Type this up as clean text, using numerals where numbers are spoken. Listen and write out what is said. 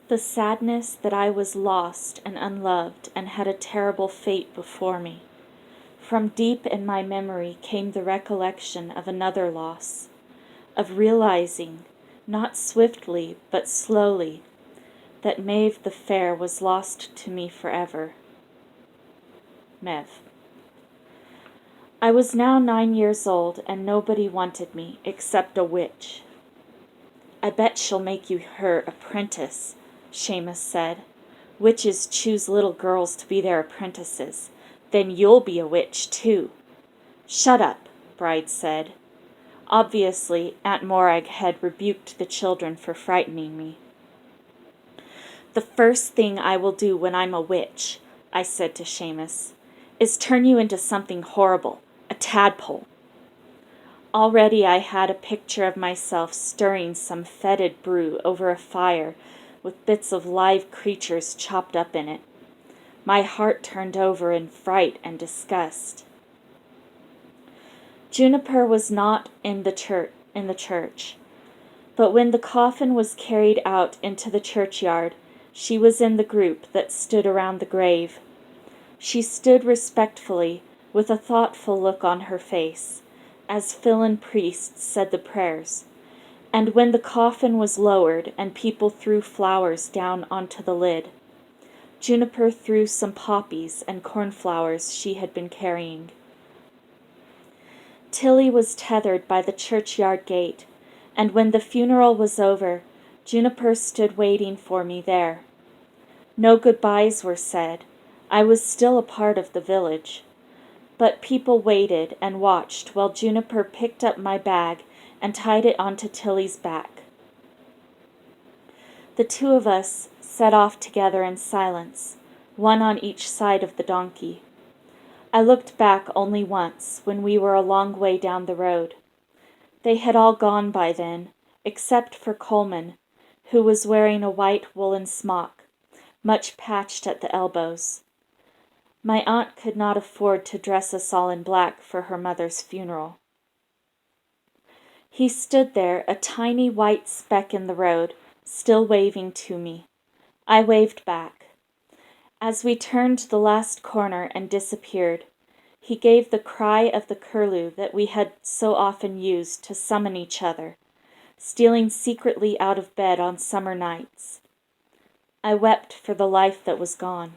The sadness that I was lost and unloved and had a terrible fate before me. From deep in my memory came the recollection of another loss, of realizing, not swiftly but slowly, that Maeve the Fair was lost to me forever. Mev. I was now 9 years old, and nobody wanted me except a witch. I bet she'll make you her apprentice, Seamus said. Witches choose little girls to be their apprentices. Then you'll be a witch, too. Shut up, Bride said. Obviously, Aunt Morag had rebuked the children for frightening me. The first thing I will do when I'm a witch, I said to Seamus, is turn you into something horrible, a tadpole. Already I had a picture of myself stirring some fetid brew over a fire with bits of live creatures chopped up in it. My heart turned over in fright and disgust. Juniper was not in the church, but when the coffin was carried out into the churchyard, she was in the group that stood around the grave. She stood respectfully, with a thoughtful look on her face, as Phelan priests said the prayers, and when the coffin was lowered and people threw flowers down onto the lid, Juniper threw some poppies and cornflowers she had been carrying. Tilly was tethered by the churchyard gate, and when the funeral was over, Juniper stood waiting for me there. No goodbyes were said. I was still a part of the village. But people waited and watched while Juniper picked up my bag and tied it onto Tilly's back. The two of us set off together in silence, one on each side of the donkey. I looked back only once when we were a long way down the road. They had all gone by then, except for Coleman, who was wearing a white woolen smock, much patched at the elbows. My aunt could not afford to dress us all in black for her mother's funeral. He stood there, a tiny white speck in the road, still waving to me. I waved back. As we turned the last corner and disappeared, he gave the cry of the curlew that we had so often used to summon each other, stealing secretly out of bed on summer nights. I wept for the life that was gone.